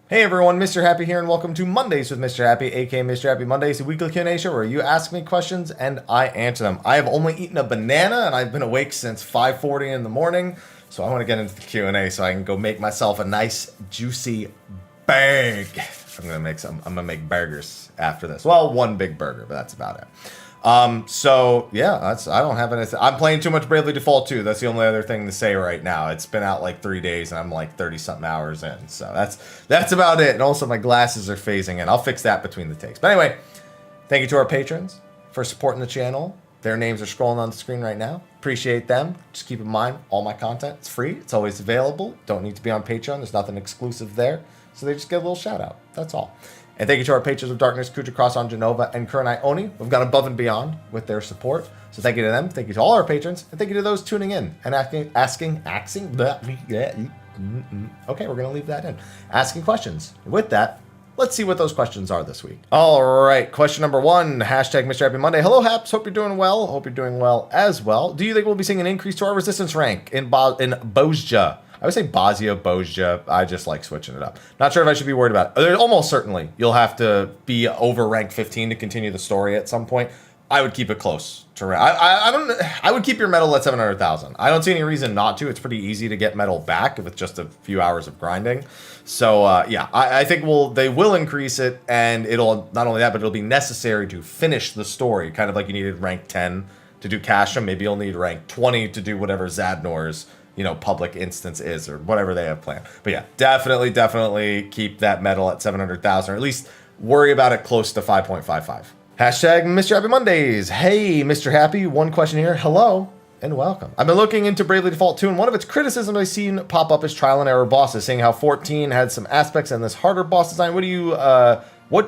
Hey everyone, Mr. Happy here, and welcome to Mondays with Mr. Happy, aka Mr. Happy Mondays, a weekly Q&A show where you ask me questions and I answer them. I have only eaten a banana and I've been awake since 5:40 in the morning, so I want to get into the Q&A so I can go make myself a nice juicy bag. I'm gonna make burgers after this. Well, one big burger, but that's about it. So yeah, I don't have anything. I'm playing too much Bravely Default 2. That's the only other thing to say right now. It's been out like 3 days and I'm like 30 something hours in. So that's about it. And also my glasses are phasing in. I'll fix that between the takes. But anyway, thank you to our patrons for supporting the channel. Their names are scrolling on the screen right now. Appreciate them. Just keep in mind, all my content is free. It's always available. Don't need to be on Patreon. There's nothing exclusive there. So they just get a little shout out. That's all. And thank you to our patrons of Darkness, Khuja, Cross-On, Jenova, and Kurenai Oni. We've gone above and beyond with their support. So thank you to them. Thank you to all our patrons. And thank you to those tuning in and asking. Okay, we're going to leave that in. Asking questions. With that, let's see what those questions are this week. All right, question number 1, hashtag Mr. Happy Monday. Hello, Haps. Hope you're doing well. Hope you're doing well as well. Do you think we'll be seeing an increase to our resistance rank in Bozja? I would say Bozja. I just like switching it up. Not sure if I should be worried about it. Almost certainly, you'll have to be over rank 15 to continue the story at some point. I would keep it close to rank. I would keep your medal at 700,000. I don't see any reason not to. It's pretty easy to get medal back if it's just a few hours of grinding. So yeah, I think they will increase it, and it'll not only that, but it'll be necessary to finish the story. Kind of like you needed rank 10 to do Kasham. Maybe you'll need rank 20 to do whatever Zadnor's public instance is, or whatever they have planned. But yeah, definitely keep that medal at 700,000, or at least worry about it close to 5.55. Hashtag Mr. Happy Mondays. Hey, Mr. Happy, one question here. Hello and welcome. I've been looking into Bravely Default 2, and one of its criticisms I've seen pop up is trial and error bosses, saying how 14 had some aspects in this harder boss design. What do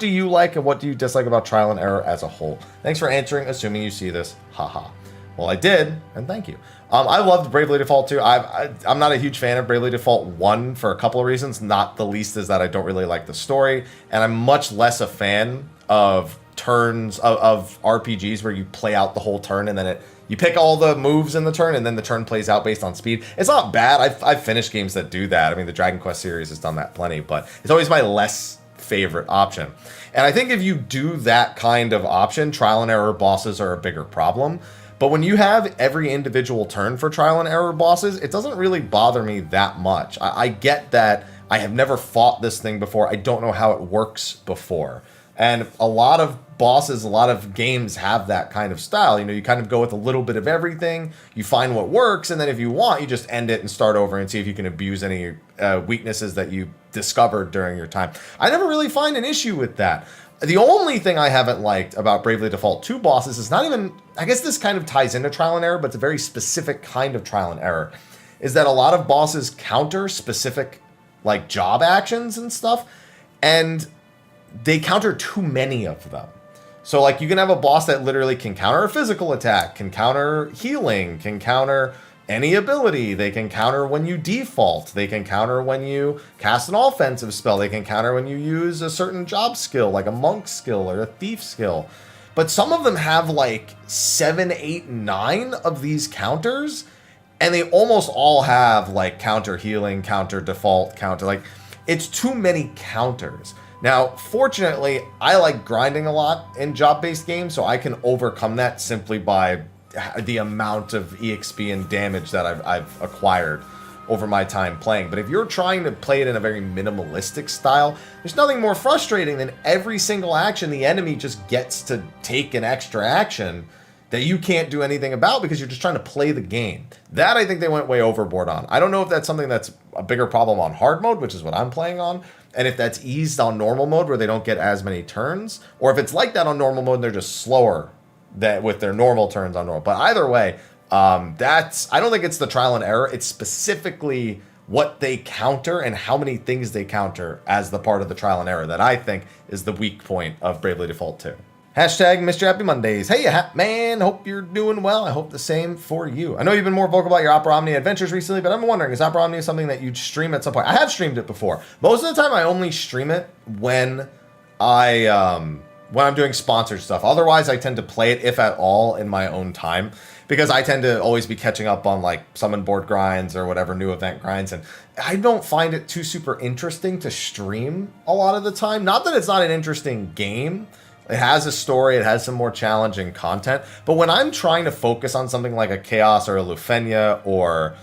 you like and what do you dislike about trial and error as a whole? Thanks for answering, assuming you see this. Haha. Well, I did, and thank you. I loved Bravely Default 2. I'm not a huge fan of Bravely Default 1 for a couple of reasons. Not the least is that I don't really like the story, and I'm much less a fan of turns of RPGs where you play out the whole turn and then you pick all the moves in the turn and then the turn plays out based on speed. It's not bad. I've finished games that do that. I mean, the Dragon Quest series has done that plenty, but it's always my less favorite option. And I think if you do that kind of option, trial and error bosses are a bigger problem. But when you have every individual turn for trial and error bosses, it doesn't really bother me that much. I get that I have never fought this thing before. I don't know how it works before. And a lot of bosses, a lot of games have that kind of style. You kind of go with a little bit of everything. You find what works, and then if you want, you just end it and start over and see if you can abuse any weaknesses that you discovered during your time. I never really find an issue with that. The only thing I haven't liked about Bravely Default 2 bosses is not even, I guess this kind of ties into trial and error, but it's a very specific kind of trial and error, is that a lot of bosses counter specific like job actions and stuff, and they counter too many of them. So like you can have a boss that literally can counter a physical attack, can counter healing, can counter any ability. They can counter when you default. They can counter when you cast an offensive spell. They can counter when you use a certain job skill, like a monk skill or a thief skill. But some of them have like 7, 8, 9 of these counters, and they almost all have like counter healing, counter default, counter, like it's too many counters. Now, fortunately, I like grinding a lot in job-based games, so I can overcome that simply by the amount of EXP and damage that I've acquired over my time playing. But if you're trying to play it in a very minimalistic style, there's nothing more frustrating than every single action the enemy just gets to take an extra action that you can't do anything about because you're just trying to play the game. That I think they went way overboard on. I don't know if that's something that's a bigger problem on hard mode, which is what I'm playing on, and if that's eased on normal mode where they don't get as many turns, or if it's like that on normal mode and they're just slower that with their normal turns on normal. But either way, I don't think it's the trial and error. It's specifically what they counter and how many things they counter as the part of the trial and error that I think is the weak point of Bravely Default 2. Hashtag Mr. Happy Mondays. Hey, man, hope you're doing well. I hope the same for you. I know you've been more vocal about your Opera Omnia adventures recently, but I'm wondering, is Opera Omnia something that you'd stream at some point? I have streamed it before. Most of the time, I only stream it when I'm doing sponsored stuff. Otherwise, I tend to play it, if at all, in my own time. because I tend to always be catching up on like summon board grinds or whatever new event grinds, and I don't find it too super interesting to stream a lot of the time. Not that it's not an interesting game. It has a story, it has some more challenging content, but when I'm trying to focus on something like a Chaos or a Lufenia or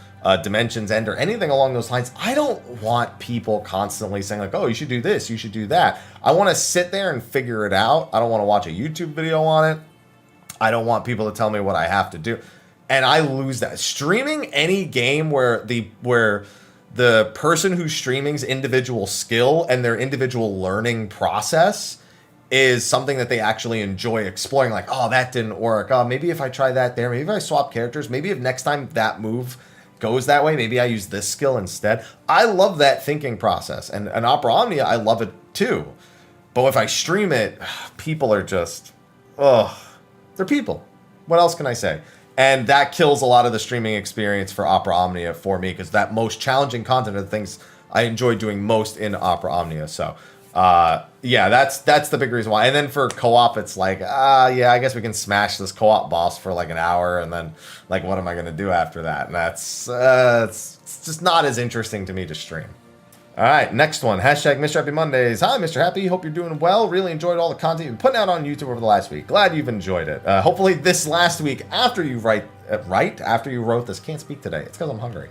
Dimensions End or anything along those lines, I don't want people constantly saying like, oh, you should do this, you should do that. I want to sit there and figure it out. I don't want to watch a YouTube video on it. I don't want people to tell me what I have to do. And I lose that. Streaming any game where the person who's streaming's individual skill and their individual learning process is something that they actually enjoy exploring. Like, oh, that didn't work. Oh, maybe if I try that there, maybe if I swap characters, maybe if next time that move goes that way, maybe I use this skill instead. I love that thinking process. And Opera Omnia, I love it too. But if I stream it, people are just, they're people. What else can I say? And that kills a lot of the streaming experience for Opera Omnia for me, because that most challenging content are the things I enjoy doing most in Opera Omnia. So, yeah, that's the big reason why. And then for co-op, it's like, yeah, I guess we can smash this co-op boss for like an hour, and then like, what am I going to do after that? And that's it's just not as interesting to me to stream. All right, next one. Hashtag Mr. Happy Mondays. Hi, Mr. Happy. Hope you're doing well. Really enjoyed all the content you've been putting out on YouTube over the last week. Glad you've enjoyed it. Hopefully this last week, after you after you wrote this, can't speak today. It's because I'm hungry.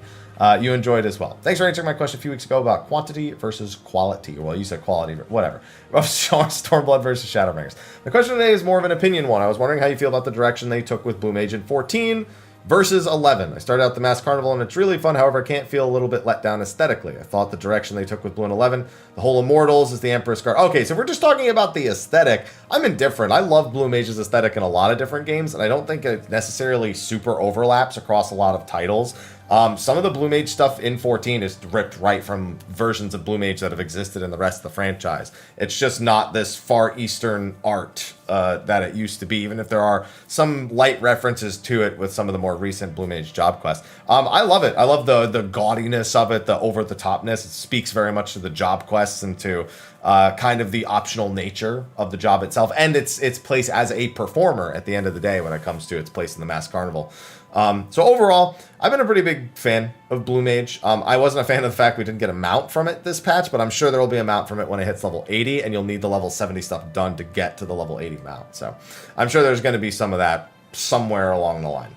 You enjoyed as well. Thanks for answering my question a few weeks ago about quantity versus quality. Well, you said quality, whatever. Stormblood versus Shadowbringers. The question today is more of an opinion one. I was wondering how you feel about the direction they took with Blue Mage in 14 versus 11. I started out the Masked Carnival and it's really fun. However, I can't feel a little bit let down aesthetically. I thought the direction they took with Blue and 11, the whole Immortals is the Emperor's Scar. Okay, so if we're just talking about the aesthetic, I'm indifferent. I love Blue Mage's aesthetic in a lot of different games, and I don't think it necessarily super overlaps across a lot of titles. Some of the Blue Mage stuff in 14 is ripped right from versions of Blue Mage that have existed in the rest of the franchise. It's just not this Far Eastern art that it used to be, even if there are some light references to it with some of the more recent Blue Mage job quests. I love it. I love the gaudiness of it, the over-the-topness. It speaks very much to the job quests and to kind of the optional nature of the job itself, and its place as a performer at the end of the day when it comes to its place in the Masked Carnival. So overall, I've been a pretty big fan of Blue Mage. I wasn't a fan of the fact we didn't get a mount from it this patch, but I'm sure there will be a mount from it when it hits level 80, and you'll need the level 70 stuff done to get to the level 80 mount. So I'm sure there's going to be some of that somewhere along the line.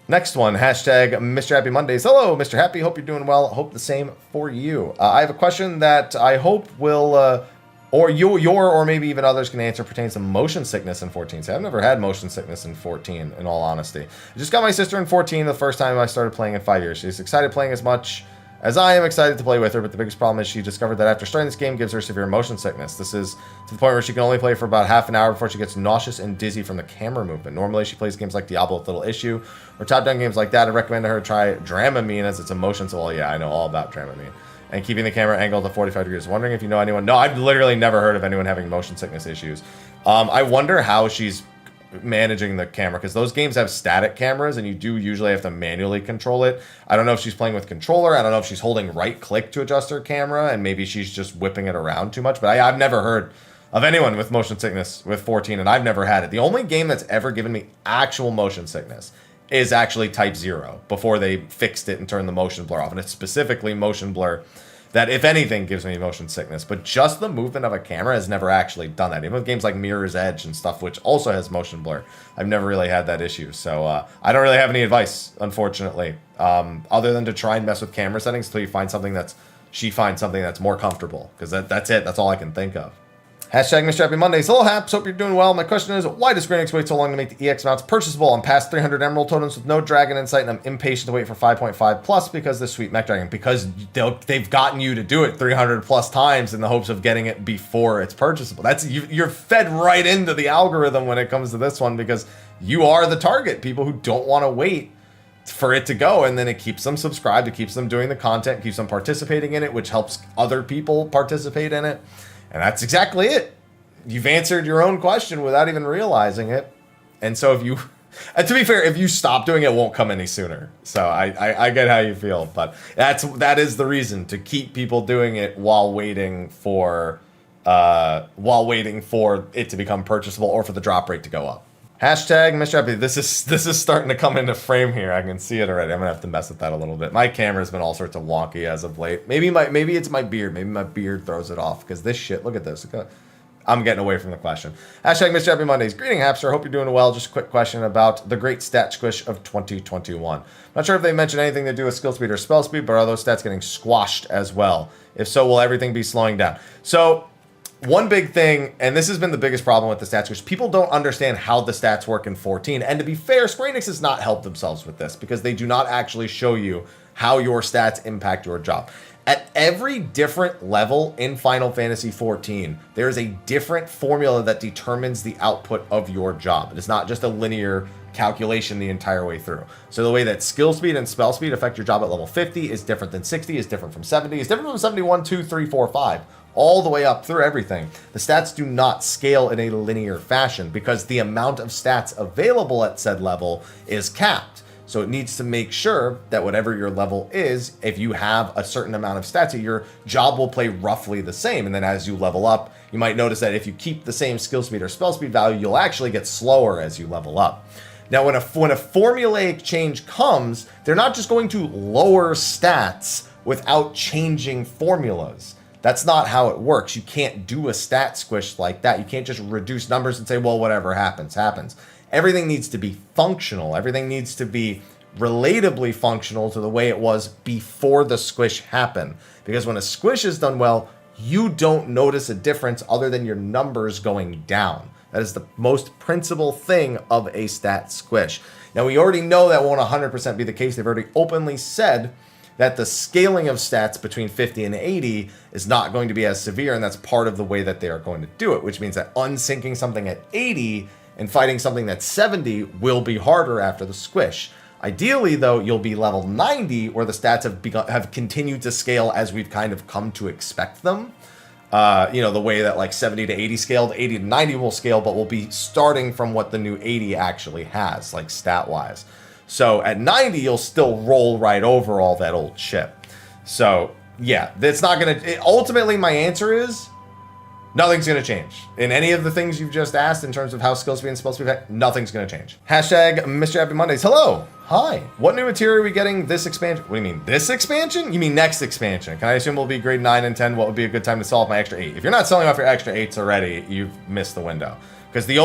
Next one, hashtag Mr. Happy Mondays. Hello, Mr. Happy. Hope you're doing well. Hope the same for you. I have a question that I hope will... or or maybe even others can answer, pertains to motion sickness in 14. So I've never had motion sickness in 14, in all honesty. I just got my sister in 14 the first time I started playing in 5 years. She's excited playing as much as I am excited to play with her, but the biggest problem is she discovered that after starting this game gives her severe motion sickness. This is to the point where she can only play for about half an hour before she gets nauseous and dizzy from the camera movement. Normally she plays games like Diablo with little issue, or top-down games like that. I recommend to her try Dramamine as its emotion. So, well, yeah, I know all about Dramamine. And keeping the camera angled to 45 degrees. Wondering if you know anyone. No, I've literally never heard of anyone having motion sickness issues. I wonder how she's managing the camera, because those games have static cameras and you do usually have to manually control it. I don't know if she's playing with controller. I don't know if she's holding right click to adjust her camera and maybe she's just whipping it around too much. But I've never heard of anyone with motion sickness with 14, and I've never had it. The only game that's ever given me actual motion sickness is actually Type 0, before they fixed it and turned the motion blur off. And it's specifically motion blur that, if anything, gives me motion sickness. But just the movement of a camera has never actually done that. Even with games like Mirror's Edge and stuff, which also has motion blur, I've never really had that issue. So I don't really have any advice, unfortunately, other than to try and mess with camera settings until she finds something that's more comfortable. Because that's it. That's all I can think of. Hashtag Mr. Happy Mondays. Hello, Haps. Hope you're doing well. My question is, why does Square Enix wait so long to make the EX mounts purchasable? I'm past 300 Emerald totems with no Dragon Insight, and I'm impatient to wait for 5.5 plus because this sweet Mech Dragon. Because they've gotten you to do it 300 plus times in the hopes of getting it before it's purchasable. You're fed right into the algorithm when it comes to this one, because you are the target. People who don't want to wait for it to go, and then it keeps them subscribed, it keeps them doing the content, keeps them participating in it, which helps other people participate in it. And that's exactly it. You've answered your own question without even realizing it. And so and to be fair, if you stop doing it, it won't come any sooner. So I get how you feel, but that is the reason, to keep people doing it while waiting for it to become purchasable or for the drop rate to go up. Hashtag Mrhappy. This is starting to come into frame here. I can see it already. I'm gonna have to mess with that a little bit. My camera's been all sorts of wonky as of late. Maybe it's my beard. Maybe my beard throws it off because this shit. Look at this. I'm getting away from the question. Hashtag Mrhappy Mondays. Greeting, Hapster. Hope you're doing well. Just a quick question about the great stat squish of 2021. Not sure if they mentioned anything to do with skill speed or spell speed, but are those stats getting squashed as well? If so, will everything be slowing down? So, one big thing, and this has been the biggest problem with the stats, which people don't understand how the stats work in 14. And to be fair, Square Enix has not helped themselves with this because they do not actually show you how your stats impact your job. At every different level in Final Fantasy XIV, there is a different formula that determines the output of your job. It is not just a linear calculation the entire way through. So the way that skill speed and spell speed affect your job at level 50 is different than 60, is different from 70, is different from 71, 2, 3, 4, 5. All the way up through everything. The stats do not scale in a linear fashion because the amount of stats available at said level is capped. So it needs to make sure that whatever your level is, if you have a certain amount of stats, your job will play roughly the same. And then as you level up, you might notice that if you keep the same skill speed or spell speed value, you'll actually get slower as you level up. Now, when a formulaic change comes, they're not just going to lower stats without changing formulas. That's not how it works. You can't do a stat squish like that. You can't just reduce numbers and say, well, whatever happens, happens. Everything needs to be functional. Everything needs to be relatably functional to the way it was before the squish happened. Because when a squish is done well, you don't notice a difference other than your numbers going down. That is the most principal thing of a stat squish. Now, we already know that won't 100% be the case. They've already openly said that the scaling of stats between 50 and 80 is not going to be as severe, and that's part of the way that they are going to do it, which means that unsyncing something at 80 and fighting something that's 70 will be harder after the squish. Ideally, though, you'll be level 90, where the stats have continued to scale as we've kind of come to expect them. The way that like 70 to 80 scaled, 80 to 90 will scale, but we'll be starting from what the new 80 actually has, like stat-wise. So at 90, you'll still roll right over all that old shit. So yeah, it's not going to... Ultimately, my answer is nothing's going to change. In any of the things you've just asked in terms of how skill speed and spell speed affect, nothing's going to change. Hashtag Mrhappy Mondays. Hello. Hi. What new material are we getting this expansion? What do you mean? This expansion? You mean next expansion? Can I assume we'll be grade 9 and 10? What would be a good time to sell off my extra 8? If you're not selling off your extra 8s already, you've missed the window. Because the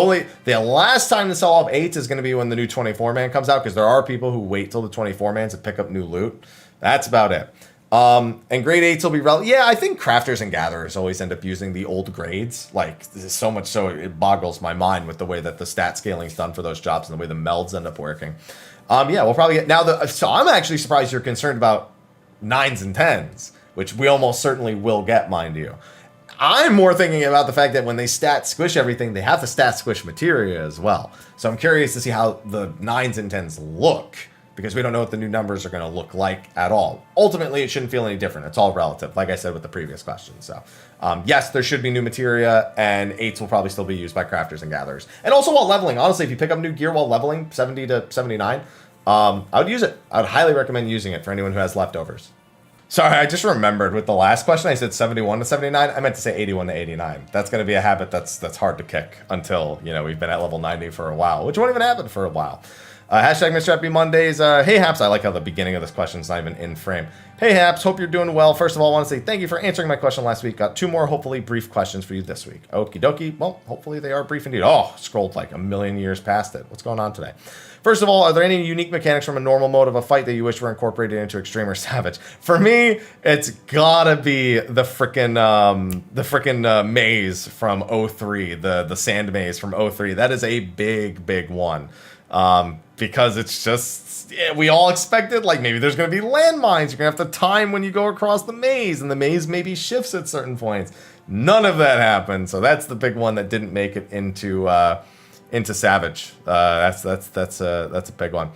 last time to sell off 8s is going to be when the new 24-man comes out, because there are people who wait till the 24-man to pick up new loot. That's about it. And grade 8s will be relevant. Yeah, I think crafters and gatherers always end up using the old grades. Like, this is so much so it boggles my mind with the way that the stat scaling is done for those jobs and the way the melds end up working. Yeah, we'll probably get... So I'm actually surprised you're concerned about 9s and 10s, which we almost certainly will get, mind you. I'm more thinking about the fact that when they stat squish everything, they have to stat squish materia as well. So I'm curious to see how the 9s and 10s look, because we don't know what the new numbers are going to look like at all. Ultimately, it shouldn't feel any different. It's all relative, like I said with the previous question. So yes, there should be new materia, and 8s will probably still be used by crafters and gatherers. And also while leveling, honestly, if you pick up new gear while leveling 70 to 79, I would use it. I would highly recommend using it for anyone who has leftovers. Sorry, I just remembered with the last question, I said 71 to 79. I meant to say 81 to 89. That's going to be a habit that's hard to kick until, we've been at level 90 for a while, which won't even happen for a while. Hashtag Mrhappy Mondays. Hey, Haps. I like how the beginning of this question is not even in frame. Hey, Haps. Hope you're doing well. First of all, I want to say thank you for answering my question last week. Got 2 more, hopefully brief questions for you this week. Okie dokie. Well, hopefully they are brief indeed. Oh, scrolled like a million years past it. What's going on today? First of all, are there any unique mechanics from a normal mode of a fight that you wish were incorporated into Extreme or Savage? For me, it's gotta be the frickin' maze from 03, the sand maze from 03. That is a big one. Because it's just, we all expected, like, maybe there's going to be landmines. You're going to have to time when you go across the maze, and the maze maybe shifts at certain points. None of that happened, so that's the big one that didn't make it into Savage. That's a big one.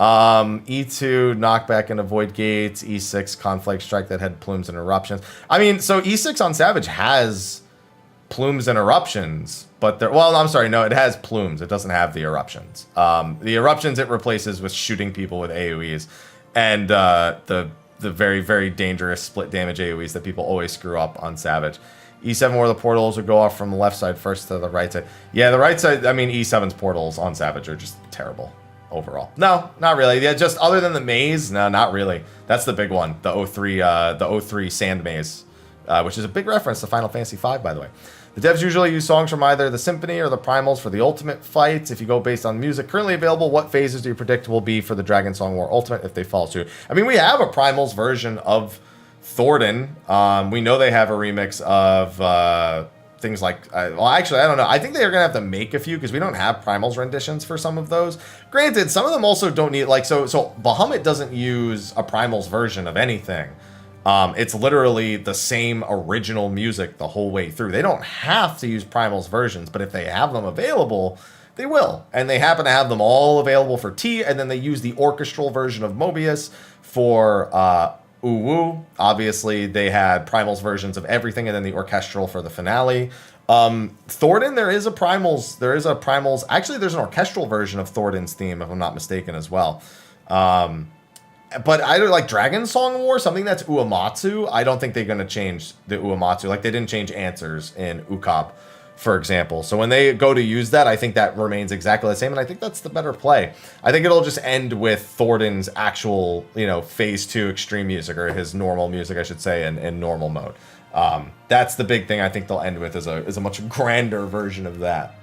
E2, knockback and avoid gates. E6, conflict strike that had plumes and eruptions. I mean, so E6 on Savage has plumes and eruptions, but it has plumes. It doesn't have the eruptions. The eruptions it replaces with shooting people with AoEs, and the very, very dangerous split damage AoEs that people always screw up on Savage. E7 where the portals would go off from the left side first to the right side. Yeah, the right side, I mean, E7's portals on Savage are just terrible overall. No, not really. Yeah, just other than the maze, no, not really. That's the big one, the 03 Sand Maze, which is a big reference to Final Fantasy V, by the way. The devs usually use songs from either the Symphony or the Primals for the Ultimate fights. If you go based on music currently available, what phases do you predict will be for the Dragon Song War Ultimate if they fall suit? I mean, we have a Primals version of Thornton. We know they have a remix of things like... well, actually, I don't know. I think they're going to have to make a few because we don't have Primals renditions for some of those. Granted, some of them also don't need... like so Bahamut doesn't use a Primals version of anything. It's literally the same original music the whole way through. They don't have to use Primals versions, but if they have them available, they will. And they happen to have them all available for T, and then they use the orchestral version of Mobius for Uwu. Obviously, they had Primals versions of everything, and then the orchestral for the finale. Thornton, there is a Primals. Actually, there's an orchestral version of Thornton's theme, if I'm not mistaken, as well. But either like Dragon Song War, something that's Uematsu, I don't think they're going to change the Uematsu. Like they didn't change answers in Ukop, for example. So when they go to use that, I think that remains exactly the same. And I think that's the better play. I think it'll just end with Thornton's actual, phase 2 extreme music, or his normal music, I should say, in normal mode. That's the big thing I think they'll end with is a much grander version of that.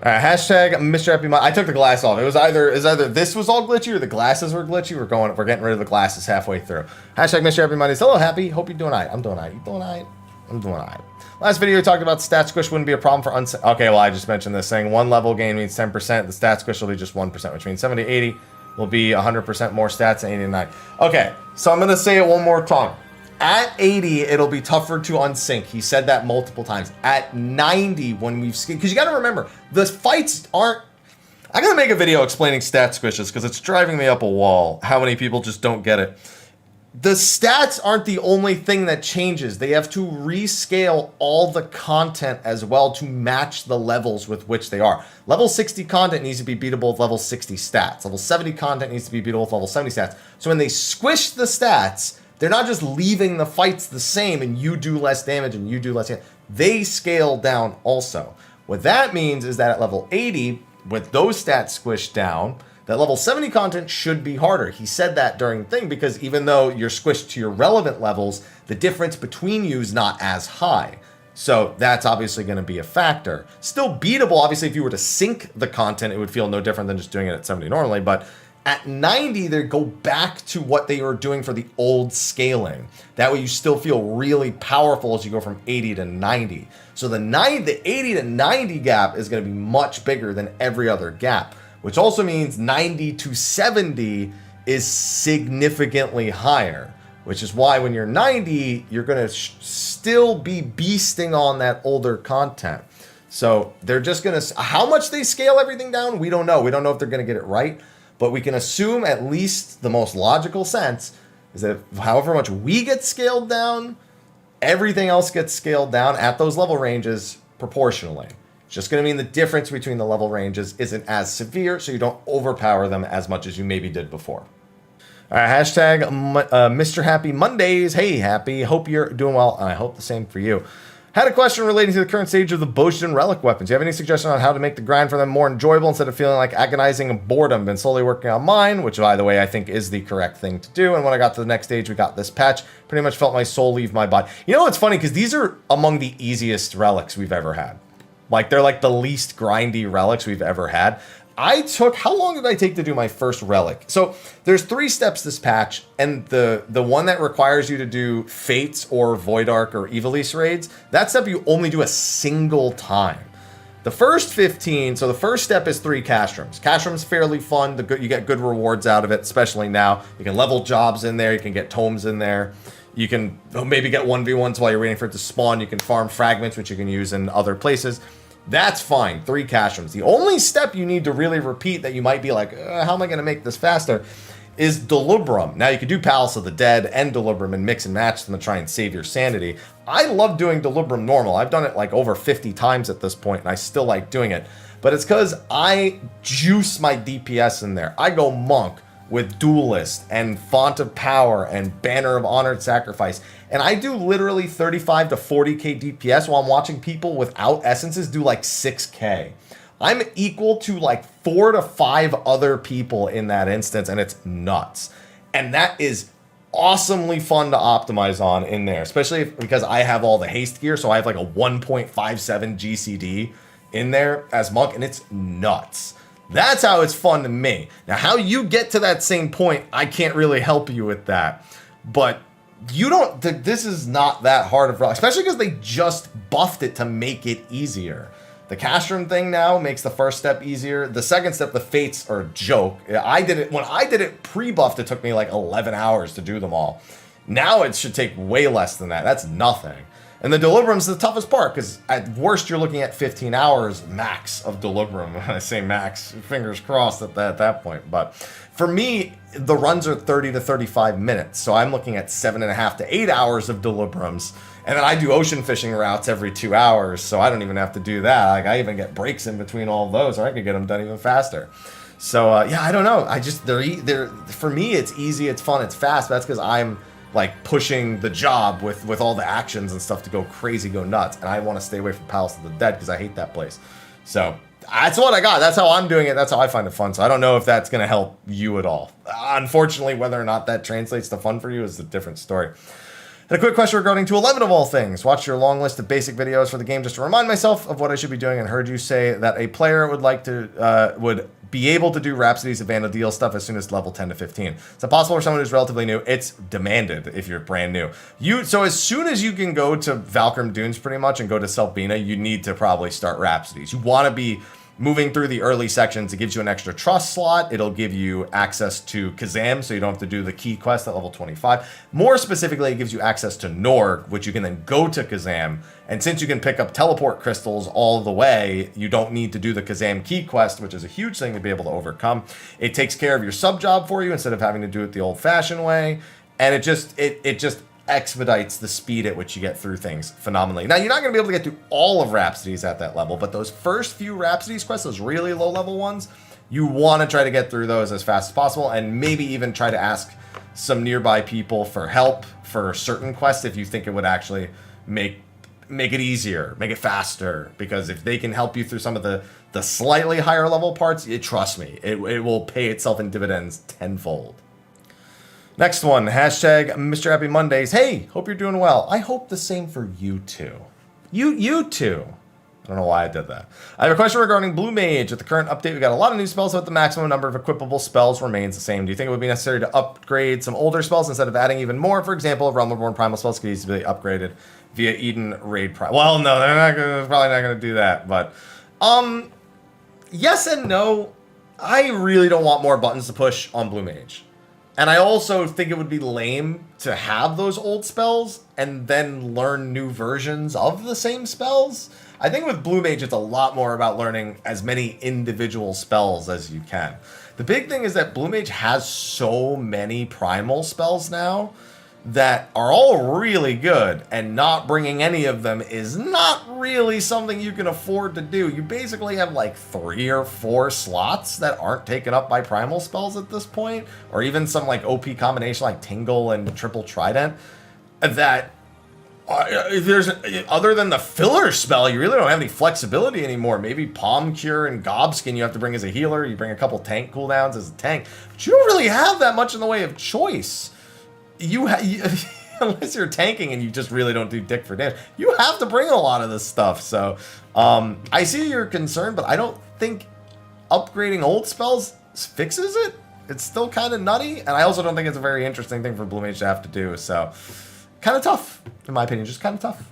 Hashtag Mrhappy. I took the glass off. It was either this was all glitchy or the glasses were glitchy. We're getting rid of the glasses halfway through. Hashtag Mrhappy Mondays. Hello, Happy. Hope you're doing all right. I'm doing all right. You doing all right? I'm doing all right. Last video we talked about stat squish wouldn't be a problem for okay, well I just mentioned this saying one level gain means 10%. The stat squish will be just 1%, which means 70 to 80 will be 100% more stats than 80 to 90. Okay, so I'm gonna say it one more time. At 80, it'll be tougher to unsync. He said that multiple times. At 90, when we've... because you got to remember, the fights aren't... I got to make a video explaining stat squishes because it's driving me up a wall. How many people just don't get it. The stats aren't the only thing that changes. They have to rescale all the content as well to match the levels with which they are. Level 60 content needs to be beatable with level 60 stats. Level 70 content needs to be beatable with level 70 stats. So when they squish the stats... they're not just leaving the fights the same and you do less damage and you do less damage. They scale down also. What that means is that at level 80, with those stats squished down, that level 70 content should be harder. He said that during the thing because even though you're squished to your relevant levels, the difference between you is not as high. So that's obviously going to be a factor. Still beatable, obviously, if you were to sync the content, it would feel no different than just doing it at 70 normally, but at 90, they go back to what they were doing for the old scaling. That way you still feel really powerful as you go from 80 to 90. So the 80 to 90 gap is going to be much bigger than every other gap, which also means 90 to 70 is significantly higher, which is why when you're 90, you're going to still be beasting on that older content. So they're just going to... how much they scale everything down, we don't know. We don't know if they're going to get it right. But we can assume at least the most logical sense is that however much we get scaled down, everything else gets scaled down at those level ranges proportionally. It's just going to mean the difference between the level ranges isn't as severe, so you don't overpower them as much as you maybe did before. All right, hashtag Mr. Happy Mondays. Hey, Happy. Hope you're doing well, and I hope the same for you. Had a question relating to the current stage of the Boshin relic weapons. Do you have any suggestion on how to make the grind for them more enjoyable instead of feeling like agonizing boredom? Been slowly working on mine, which, by the way, I think is the correct thing to do. And when I got to the next stage, we got this patch. Pretty much felt my soul leave my body. You know what's funny? Because these are among the easiest relics we've ever had. Like, they're like the least grindy relics we've ever had. How long did I take to do my first relic? So there's 3 steps this patch, and the one that requires you to do Fates or Void Arc or Ivalice raids, that step you only do a single time. The first 15, so the first step is 3 Castrums. Castrum's fairly fun, you get good rewards out of it, especially now. You can level jobs in there, you can get tomes in there. You can maybe get 1v1s while you're waiting for it to spawn. You can farm fragments, which you can use in other places. That's fine, 3 Castrums. The only step you need to really repeat that you might be like, how am I going to make this faster, is Delubrum. Now, you can do Palace of the Dead and Delubrum and mix and match them to try and save your sanity. I love doing Delubrum normal. I've done it like over 50 times at this point, and I still like doing it. But it's because I juice my DPS in there. I go Monk, with Duelist and Font of Power and Banner of Honored Sacrifice. And I do literally 35 to 40k DPS while I'm watching people without essences do like 6k. I'm equal to like 4 to 5 other people in that instance, and it's nuts. And that is awesomely fun to optimize on in there, especially because I have all the haste gear, so I have like a 1.57 GCD in there as monk, and it's nuts. That's how it's fun to me. Now, how you get to that same point, I can't really help you with that. But you don't, this is not that hard of, especially because they just buffed it to make it easier. The Castrum thing now makes the first step easier. The second step, the Fates, are a joke. When I did it pre-buffed, it took me like 11 hours to do them all. Now it should take way less than that. That's nothing. And the Delibrum is the toughest part, because at worst you're looking at 15 hours max of Delibrum. When I say max, fingers crossed at that point. But for me, the runs are 30 to 35 minutes. So I'm looking at 7.5 to 8 hours of Delibrums. And then I do ocean fishing routes every 2 hours, so I don't even have to do that. Like, I even get breaks in between all of those, or I could get them done even faster. So, yeah, I don't know. They're for me, it's easy, it's fun, it's fast. But that's because I'm, like, pushing the job with all the actions and stuff to go crazy, go nuts. And I want to stay away from Palace of the Dead because I hate that place. So, that's what I got. That's how I'm doing it. That's how I find it fun. So, I don't know if that's going to help you at all. Unfortunately, whether or not that translates to fun for you is a different story. And a quick question regarding to 11 of all things. Watched your long list of basic videos for the game just to remind myself of what I should be doing, and heard you say that a player would be able to do Rhapsodies of Vana'diel stuff as soon as level 10 to 15. Is that possible for someone who's relatively new? It's demanded if you're brand new. So as soon as you can go to Valkyrim Dunes pretty much and go to Selphina, you need to probably start Rhapsodies. You want to be moving through the early sections. It gives you an extra trust slot. It'll give you access to Kazam, so you don't have to do the key quest at level 25. More specifically, it gives you access to Norg, which you can then go to Kazam. And since you can pick up teleport crystals all the way, you don't need to do the Kazam key quest, which is a huge thing to be able to overcome. It takes care of your sub job for you instead of having to do it the old-fashioned way. And it just expedites the speed at which you get through things phenomenally. Now, you're not going to be able to get through all of Rhapsodies at that level, but those first few Rhapsodies quests, those really low-level ones, you want to try to get through those as fast as possible, and maybe even try to ask some nearby people for help for certain quests if you think it would actually make it easier, make it faster, because if they can help you through some of the slightly higher level parts, trust me, it will pay itself in dividends tenfold. Next one, hashtag Mr. Happy Mondays. Hey, hope you're doing well. I hope the same for you too. You too. I don't know why I did that. I have a question regarding Blue Mage. With the current update, we got a lot of new spells, but the maximum number of equipable spells remains the same. Do you think it would be necessary to upgrade some older spells instead of adding even more? For example, Realm Reborn Primal spells could easily be upgraded via Eden Raid Primal. Well, no, they're probably not going to do that. But yes and no. I really don't want more buttons to push on Blue Mage. And I also think it would be lame to have those old spells and then learn new versions of the same spells. I think with Blue Mage, it's a lot more about learning as many individual spells as you can. The big thing is that Blue Mage has so many primal spells now that are all really good, and not bringing any of them is not really something you can afford to do. You basically have like 3 or 4 slots that aren't taken up by primal spells at this point, or even some like OP combination like Tingle and Triple Trident that there's other than the filler spell, you really don't have any flexibility anymore. Maybe Palm Cure and Gobskin you have to bring as a healer. You bring a couple tank cooldowns as a tank, but you don't really have that much in the way of choice. Unless you're tanking and you just really don't do dick for damage, you have to bring a lot of this stuff. So I see your concern, but I don't think upgrading old spells fixes it. It's still kind of nutty, and I also don't think it's a very interesting thing for Blue Mage to have to do. So kind of tough, in my opinion, just kind of tough.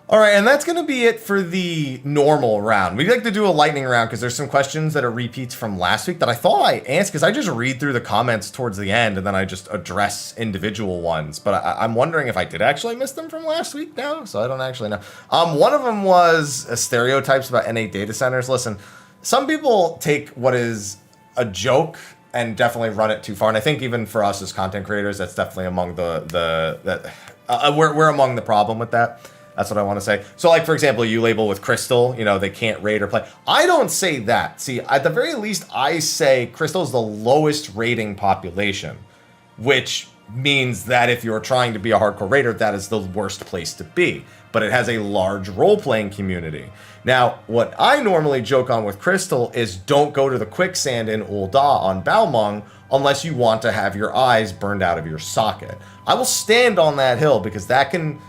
All right, and that's going to be it for the normal round. We'd like to do a lightning round because there's some questions that are repeats from last week that I thought I answered, because I just read through the comments towards the end and then I just address individual ones. But I'm wondering if I did actually miss them from last week now, so I don't actually know. One of them was stereotypes about NA data centers. Listen, some people take what is a joke and definitely run it too far. And I think even for us as content creators, that's definitely among we're among the problem with that. That's what I want to say. So, like, for example, you label with Crystal, you know, they can't raid or play. I don't say that. See, at the very least, I say Crystal is the lowest raiding population, which means that if you're trying to be a hardcore raider, that is the worst place to be. But it has a large role-playing community. Now, what I normally joke on with Crystal is don't go to the quicksand in Ul'dah on Balmung unless you want to have your eyes burned out of your socket. I will stand on that hill because that can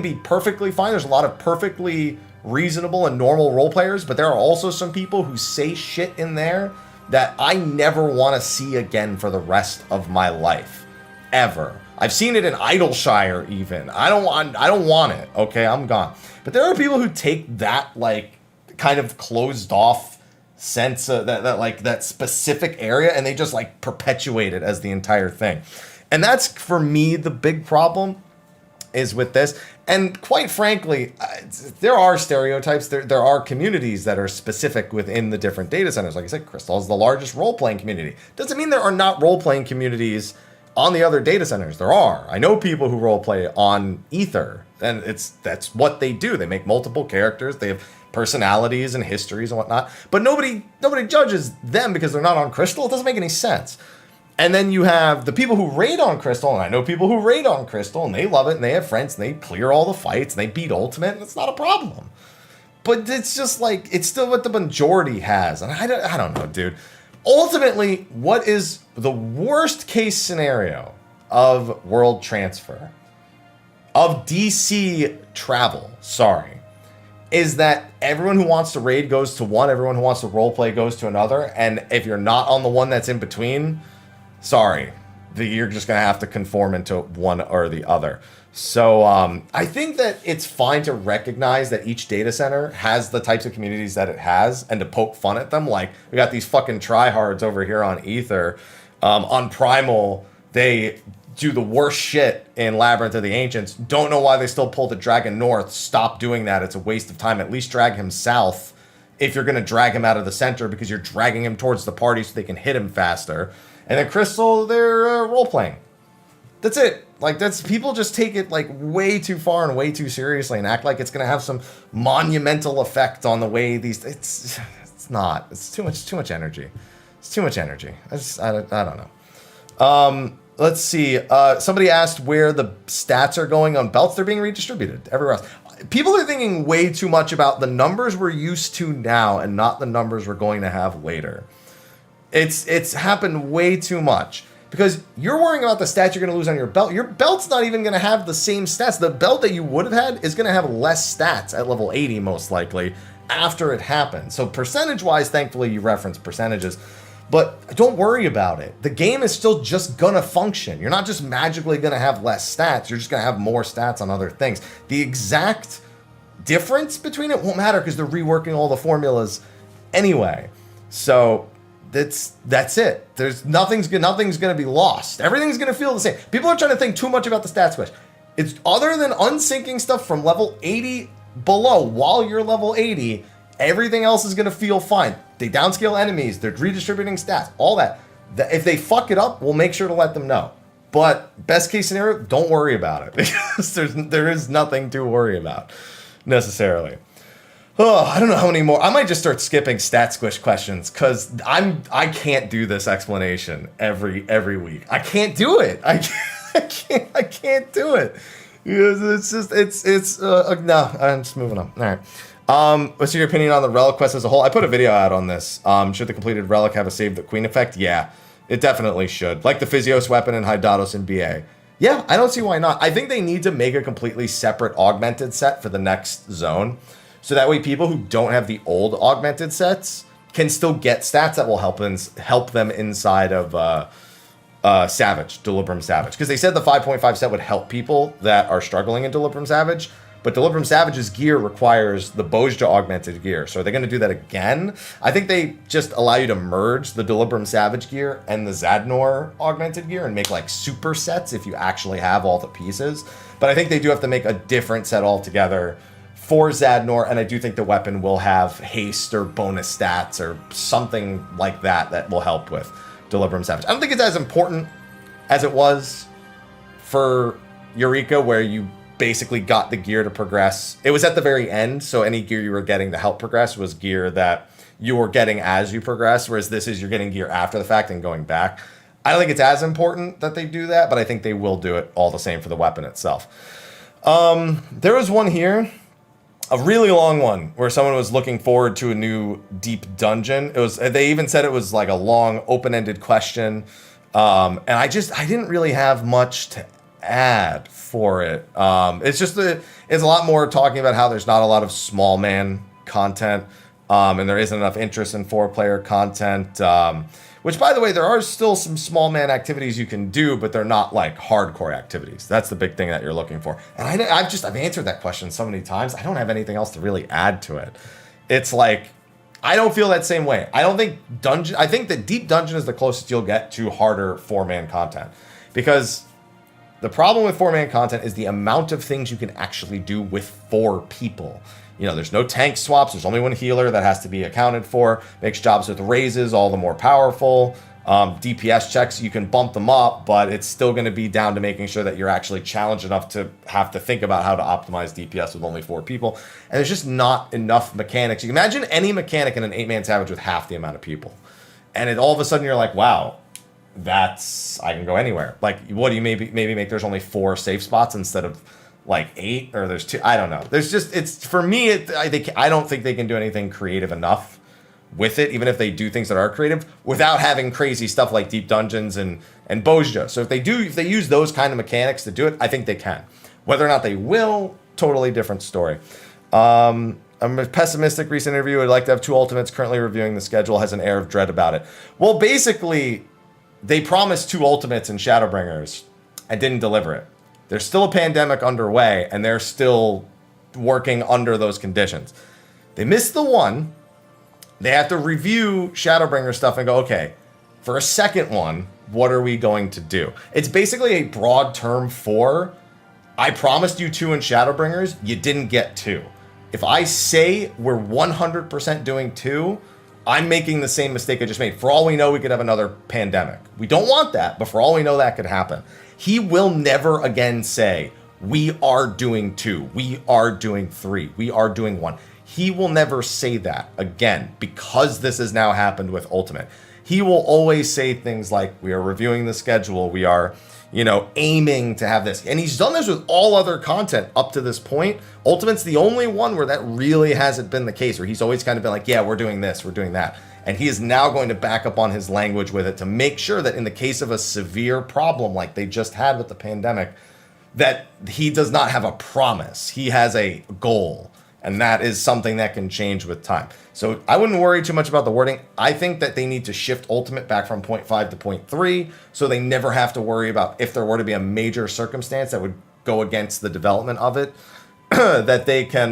be perfectly fine. There's a lot of perfectly reasonable and normal role players, but there are also some people who say shit in there that I never want to see again for the rest of my life. Ever. I've seen it in Idleshire even. I don't want it. Okay, I'm gone. But there are people who take that like kind of closed off sense of that specific area and they just like perpetuate it as the entire thing. And that's for me the big problem is with this. And quite frankly, there are stereotypes. There are communities that are specific within the different data centers. Like I said, Crystal is the largest role-playing community. Doesn't mean there are not role-playing communities on the other data centers. There are. I know people who role-play on Ether, and that's what they do. They make multiple characters. They have personalities and histories and whatnot. But nobody judges them because they're not on Crystal. It doesn't make any sense. And then you have the people who raid on Crystal, and I know people who raid on Crystal, and they love it, and they have friends, and they clear all the fights, and they beat Ultimate, and it's not a problem. But it's just like, it's still what the majority has, and I don't know, dude. Ultimately, what is the worst case scenario of world transfer, of DC travel, is that everyone who wants to raid goes to one, everyone who wants to roleplay goes to another, and if you're not on the one that's in between, you're just going to have to conform into one or the other. So I think that it's fine to recognize that each data center has the types of communities that it has and to poke fun at them. Like, we got these fucking tryhards over here on Ether. On Primal, they do the worst shit in Labyrinth of the Ancients. Don't know why they still pull the dragon north. Stop doing that. It's a waste of time. At least drag him south if you're going to drag him out of the center because you're dragging him towards the party so they can hit him faster. And then Crystal, they're role-playing. That's it. Like, people just take it like way too far and way too seriously and act like it's going to have some monumental effect on the way it's not. It's too much energy. It's too much energy. I don't know. Let's see. Somebody asked where the stats are going on belts. They're being redistributed everywhere else. People are thinking way too much about the numbers we're used to now and not the numbers we're going to have later. It's happened way too much. Because you're worrying about the stats you're going to lose on your belt. Your belt's not even going to have the same stats. The belt that you would have had is going to have less stats at level 80, most likely, after it happens. So percentage-wise, thankfully, you reference percentages. But don't worry about it. The game is still just going to function. You're not just magically going to have less stats. You're just going to have more stats on other things. The exact difference between it won't matter because they're reworking all the formulas anyway. So that's it. There's nothing's going to be lost. Everything's going to feel the same. People are trying to think too much about the stat squish. It's other than unsyncing stuff from level 80 below while you're level 80, everything else is going to feel fine. They downscale enemies. They're redistributing stats. All that. If they fuck it up, we'll make sure to let them know. But best case scenario, don't worry about it because there is nothing to worry about necessarily. Oh, I don't know how many more. I might just start skipping stat squish questions because I can't do this explanation every week. I can't do it. I can't do it. No. I'm just moving on. All right. What's your opinion on the relic quest as a whole? I put a video out on this. Should the completed relic have a save the queen effect? Yeah, it definitely should. Like the Physios weapon and Hydatos in BA. Yeah, I don't see why not. I think they need to make a completely separate augmented set for the next zone. So that way people who don't have the old augmented sets can still get stats that will help them inside of Savage, Delibram Savage. Because they said the 5.5 set would help people that are struggling in Delibram Savage, but Delibram Savage's gear requires the Bozja augmented gear. So are they going to do that again? I think they just allow you to merge the Delibram Savage gear and the Zadnor augmented gear and make like super sets if you actually have all the pieces. But I think they do have to make a different set altogether for Zadnor, and I do think the weapon will have haste or bonus stats or something like that will help with Delibram Savage. I don't think it's as important as it was for Eureka, where you basically got the gear to progress. It was at the very end, so any gear you were getting to help progress was gear that you were getting as you progress, whereas this is you're getting gear after the fact and going back. I don't think it's as important that they do that, but I think they will do it all the same for the weapon itself. There was one here, a really long one, where someone was looking forward to a new deep dungeon. They even said it was like a long open-ended question, and I didn't really have much to add for it. It's a lot more talking about how there's not a lot of small man content, and there isn't enough interest in 4-player content. Which, by the way, there are still some small man activities you can do, but they're not like hardcore activities. That's the big thing that you're looking for. And I've answered that question so many times. I don't have anything else to really add to it. It's like, I don't feel that same way. I think that deep dungeon is the closest you'll get to harder 4-man content, because the problem with 4-man content is the amount of things you can actually do with 4 people. You know, there's no tank swaps. There's only one healer that has to be accounted for. Makes jobs with raises all the more powerful. DPS checks, you can bump them up, but it's still going to be down to making sure that you're actually challenged enough to have to think about how to optimize DPS with only 4 people. And there's just not enough mechanics. You can imagine any mechanic in an 8-man Savage with half the amount of people. And all of a sudden you're like, wow, I can go anywhere. Like, what do you maybe make there's only 4 safe spots instead of like 8, or there's 2. I don't know. There's just, it's for me. I don't think they can do anything creative enough with it, even if they do things that are creative, without having crazy stuff like deep dungeons and Bozja. So if they use those kind of mechanics to do it, I think they can. Whether or not they will, totally different story. I'm a pessimistic recent interview. I'd like to have 2 ultimates. Currently reviewing the schedule, has an air of dread about it. Well, basically, they promised 2 ultimates in Shadowbringers and didn't deliver it. There's still a pandemic underway, and they're still working under those conditions. They missed the one. They have to review Shadowbringer stuff and go, okay, for a second one, what are we going to do? It's basically a broad term for, I promised you 2 in Shadowbringers, you didn't get 2. If I say we're 100% doing 2, I'm making the same mistake I just made. For all we know, we could have another pandemic. We don't want that, but for all we know, that could happen. He will never again say, we are doing 2, we are doing 3, we are doing 1. He will never say that again, because this has now happened with Ultimate. He will always say things like, we are reviewing the schedule, we are, aiming to have this. And he's done this with all other content up to this point. Ultimate's the only one where that really hasn't been the case, where he's always kind of been like, yeah, we're doing this, we're doing that. And he is now going to back up on his language with it to make sure that in the case of a severe problem like they just had with the pandemic, that he does not have a promise. He has a goal. And that is something that can change with time. So I wouldn't worry too much about the wording. I think that they need to shift Ultimate back from 0.5 to 0.3, so they never have to worry about, if there were to be a major circumstance that would go against the development of it, that they can,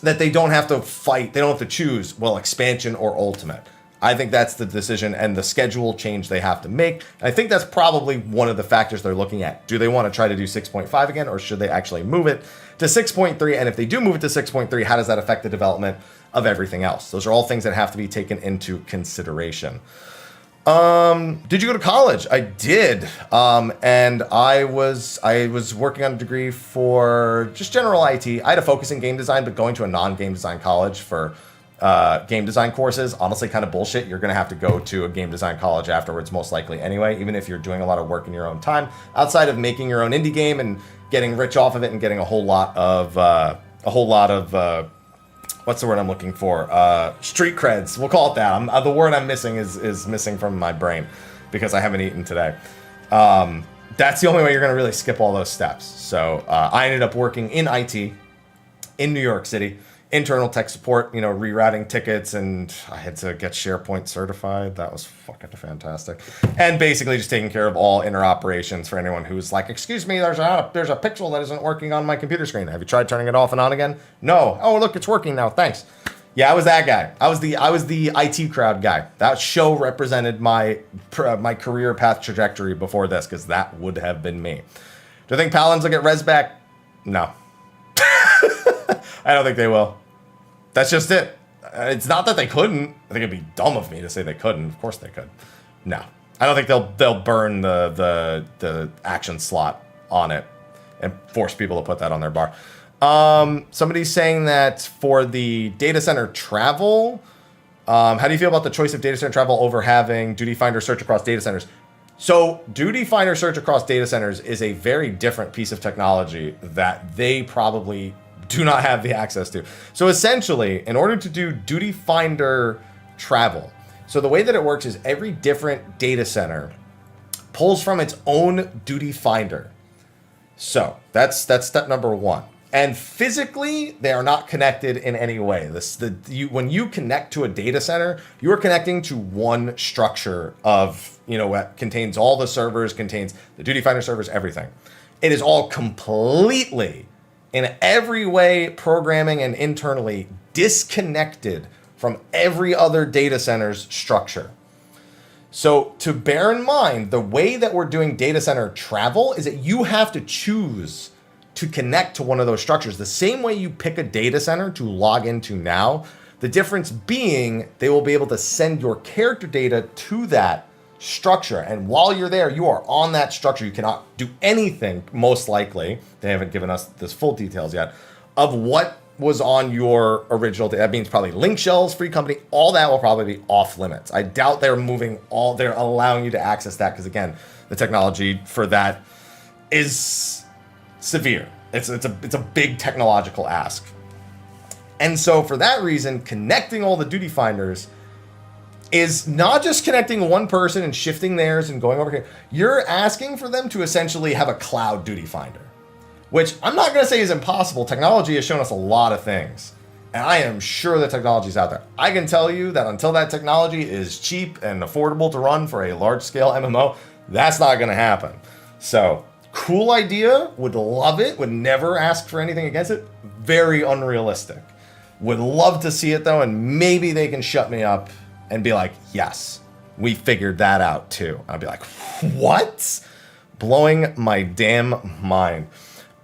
that they don't have to fight. They don't have to choose, well, expansion or Ultimate. I think that's the decision and the schedule change they have to make. And I think that's probably one of the factors they're looking at. Do they want to try to do 6.5 again, or should they actually move it to 6.3? And if they do move it to 6.3, how does that affect the development of everything else? Those are all things that have to be taken into consideration. Did you go to college? I did. And I was working on a degree for just general IT. I had a focus in game design, but going to a non-game design college for game design courses, honestly, kind of bullshit. You're going to have to go to a game design college afterwards, most likely anyway, even if you're doing a lot of work in your own time, outside of making your own indie game and getting rich off of it and getting a whole lot of what's the word I'm looking for? Street creds. We'll call it that. The word I'm missing is missing from my brain because I haven't eaten today. That's the only way you're going to really skip all those steps. So I ended up working in IT in New York City. Internal tech support, rerouting tickets, and I had to get SharePoint certified. That was fucking fantastic. And basically just taking care of all inner operations for anyone who's like, excuse me, there's a pixel that isn't working on my computer screen. Have you tried turning it off and on again? No. Oh, look, it's working now. Thanks. Yeah, I was that guy. I was the IT crowd guy. That show represented my career path trajectory before this, because that would have been me. Do I think Paladins will get res back? No. I don't think they will. That's just it. It's not that they couldn't. I think it'd be dumb of me to say they couldn't. Of course they could. No. I don't think they'll burn the action slot on it. and force people to put that on their bar. Somebody's saying that for the data center travel, how do you feel about the choice of data center travel over having Duty Finder search across data centers? So Duty Finder search across data centers is a very different piece of technology that they probably do not have the access to. So essentially, in order to do Duty Finder travel, so the way that it works is every different data center pulls from its own Duty Finder. So that's step number one. And physically, they are not connected in any way. When you connect to a data center, you are connecting to one structure of, what contains all the servers, contains the Duty Finder servers, everything. It is all completely, in every way, programming and internally disconnected from every other data center's structure. So to bear in mind, the way that we're doing data center travel is that you have to choose to connect to one of those structures. The same way you pick a data center to log into now, the difference being they will be able to send your character data to that structure. And while you're there, you are on that structure. You cannot do anything, most likely. They haven't given us this full details yet of what was on your original data. That means probably link shells, free company, all that will probably be off limits. I doubt they're allowing you to access that because, again, the technology for that is severe. It's a big technological ask. And so for that reason, connecting all the Duty Finders is not just connecting one person and shifting theirs and going over here. You're asking for them to essentially have a cloud Duty Finder, which I'm not going to say is impossible. Technology has shown us a lot of things, and I am sure the technology is out there. I can tell you that until that technology is cheap and affordable to run for a large-scale MMO, that's not going to happen. So, cool idea, would love it, would never ask for anything against it. Very unrealistic. Would love to see it, though, and maybe they can shut me up and be like, yes, we figured that out, too. I'd be like, what? Blowing my damn mind.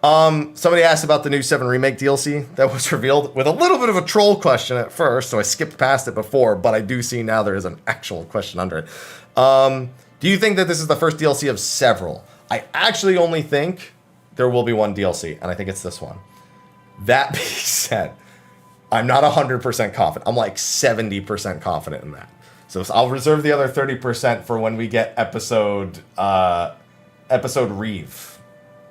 Somebody asked about the new 7 Remake DLC that was revealed with a little bit of a troll question at first, so I skipped past it before, but I do see now there is an actual question under it. Do you think that this is the first DLC of several? I actually only think there will be one DLC, and I think it's this one. That being said, I'm not 100% confident. I'm like 70% confident in that. So I'll reserve the other 30% for when we get episode Reeve.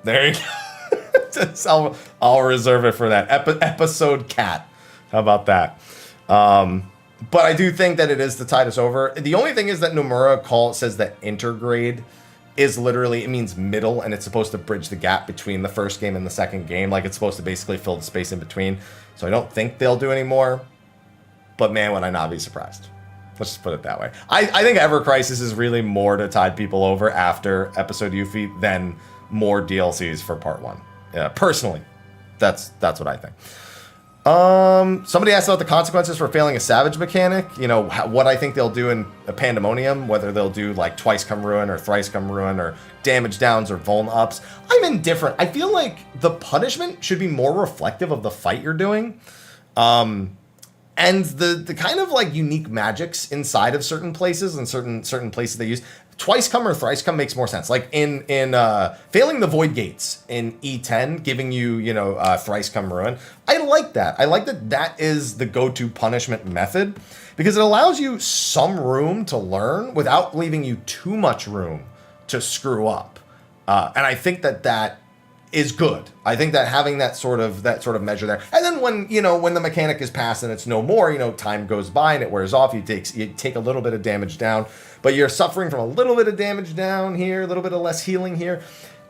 There you go. I'll reserve it for that. Episode Cat. How about that? But I do think that it is to tide us over. The only thing is that Nomura says that intergrade is literally, it means middle, and it's supposed to bridge the gap between the first game and the second game. Like, it's supposed to basically fill the space in between. So I don't think they'll do any more. But man, would I not be surprised. Let's just put it that way. I think Ever Crisis is really more to tide people over after episode Yuffie than more DLCs for part 1. Yeah, personally, that's what I think. Somebody asked about the consequences for failing a Savage mechanic. What I think they'll do in a Pandemonium, whether they'll do like Twice Come Ruin or Thrice Come Ruin or Damage Downs or Vuln Ups. I'm indifferent. I feel like the punishment should be more reflective of the fight you're doing. And the kind of like unique magics inside of certain places and certain places they use. Twice Come or Thrice Come makes more sense. Like in failing the Void Gates in E10, giving you, Thrice Come Ruin. I like that. I like that is the go-to punishment method because it allows you some room to learn without leaving you too much room to screw up. And I think that is good. I think that having that sort of measure there. And then when the mechanic is passed and it's no more, time goes by and it wears off, you take a little bit of damage down, but you're suffering from a little bit of damage down here, a little bit of less healing here,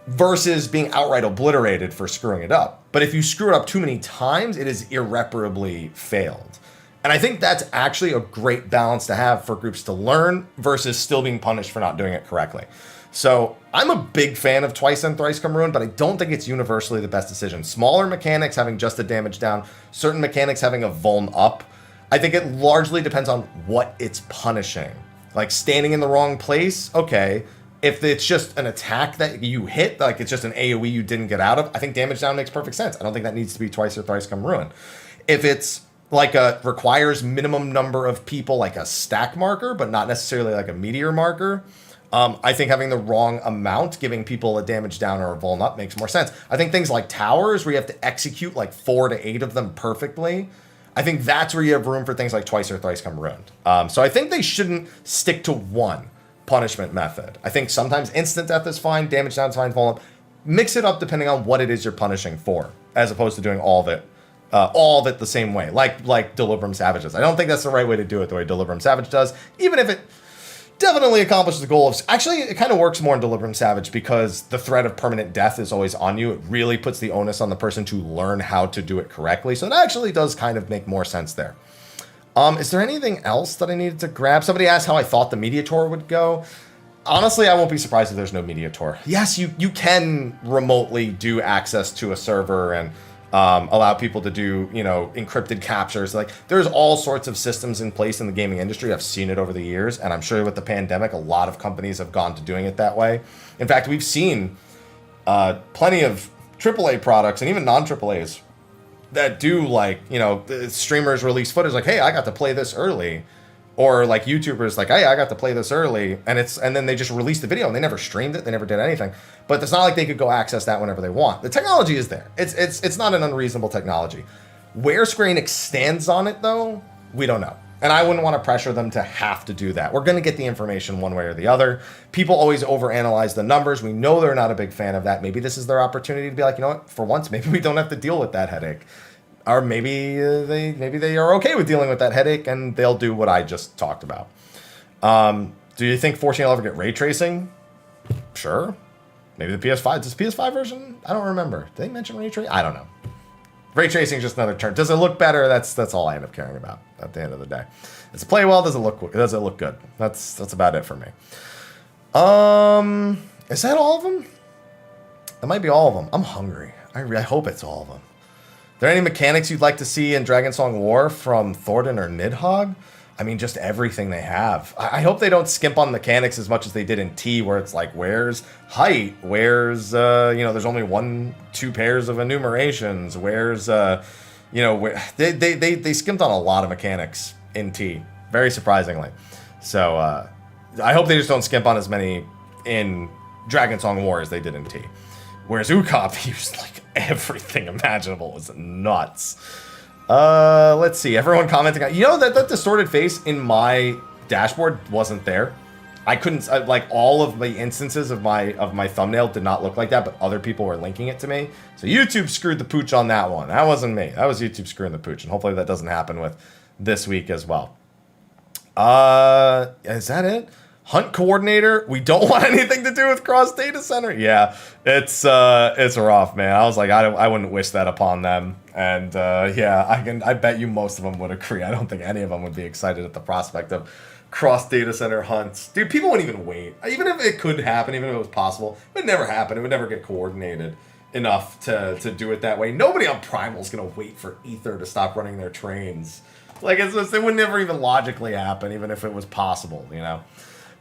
versus being outright obliterated for screwing it up. But if you screw it up too many times, it is irreparably failed. And I think that's actually a great balance to have for groups to learn versus still being punished for not doing it correctly. So I'm a big fan of Twice and Thrice Come Ruin, but I don't think it's universally the best decision. Smaller mechanics having just a damage down, certain mechanics having a vuln up. I think it largely depends on what it's punishing. Like standing in the wrong place, okay. If it's just an attack that you hit, like it's just an AoE you didn't get out of, I think damage down makes perfect sense. I don't think that needs to be Twice or Thrice Come Ruin. If it's like requires minimum number of people, like a stack marker, but not necessarily like a meteor marker, I think having the wrong amount, giving people a damage down or a vuln up makes more sense. I think things like towers, where you have to execute like 4 to 8 of them perfectly, I think that's where you have room for things like twice or thrice come ruined. So I think they shouldn't stick to one punishment method. I think sometimes instant death is fine, damage down is fine, vuln up. Mix it up depending on what it is you're punishing for, as opposed to doing all of it the same way, like Delibram Savage does. I don't think that's the right way to do it the way Delibram Savage does, even if it definitely accomplishes the goal of... Actually, it kind of works more in Delibram Savage because the threat of permanent death is always on you. It really puts the onus on the person to learn how to do it correctly. So it actually does kind of make more sense there. Is there anything else that I needed to grab? Somebody asked how I thought the Mediator would go. Honestly, I won't be surprised if there's no Mediator. Yes, you can remotely do access to a server and allow people to do, encrypted captures. Like, there's all sorts of systems in place in the gaming industry. I've seen it over the years, and I'm sure with the pandemic, a lot of companies have gone to doing it that way. In fact, we've seen plenty of AAA products and even non-AAAs that do, the streamers release footage like, hey, I got to play this early. Or like YouTubers like, hey, I got to play this early, and then they just released the video and they never streamed it, they never did anything. But it's not like they could go access that whenever they want. The technology is there. It's not an unreasonable technology. Where Square Enix stands on it though, we don't know. And I wouldn't want to pressure them to have to do that. We're going to get the information one way or the other. People always overanalyze the numbers. We know they're not a big fan of that. Maybe this is their opportunity to be like, you know what, for once, maybe we don't have to deal with that headache. Or maybe they are okay with dealing with that headache and they'll do what I just talked about. Do you think 14 will ever get ray tracing? Sure. Maybe the PS5. Does the PS5 version? I don't remember. Did they mention ray tracing? I don't know. Ray tracing is just another term. Does it look better? That's all I end up caring about at the end of the day. Does it play well? Does it look good? That's about it for me. Is that all of them? That might be all of them. I'm hungry. I hope it's all of them. Are there any mechanics you'd like to see in Dragonsong War from Thornton or Nidhogg? I mean, just everything they have. I hope they don't skimp on mechanics as much as they did in T, where it's like, where's height? Where's, there's only 1-2 pairs of enumerations. Where's, they skimped on a lot of mechanics in T, very surprisingly. So I hope they just don't skimp on as many in Dragonsong War as they did in T. Whereas Ukop used like everything imaginable. It was nuts. Let's see. Everyone commenting. That distorted face in my dashboard wasn't there. I couldn't all of the instances of my thumbnail did not look like that, but other people were linking it to me. So YouTube screwed the pooch on that one. That wasn't me. That was YouTube screwing the pooch, and hopefully that doesn't happen with this week as well. Is that it? Hunt coordinator. We don't want anything to do with cross data center. Yeah, it's rough, man. I was like, I wouldn't wish that upon them. And I bet you most of them would agree. I don't think any of them would be excited at the prospect of cross data center hunts. Dude, people wouldn't even wait. Even if it could happen, even if it was possible, it would never happen. It would never get coordinated enough to do it that way. Nobody on Primal's gonna wait for Ether to stop running their trains. Like, it would never even logically happen, even if it was possible,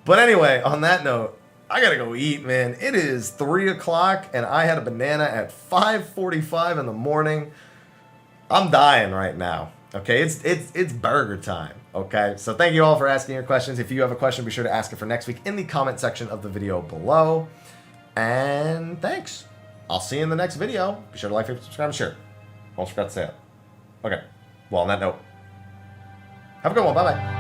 But anyway, on that note, I gotta go eat, man. It is 3 o'clock, and I had a banana at 5:45 in the morning. I'm dying right now. Okay, it's burger time. Okay, so thank you all for asking your questions. If you have a question, be sure to ask it for next week in the comment section of the video below. And thanks. I'll see you in the next video. Be sure to like, favorite, subscribe, and share. Almost forgot to say it. Okay. Well, on that note, have a good one. Bye bye.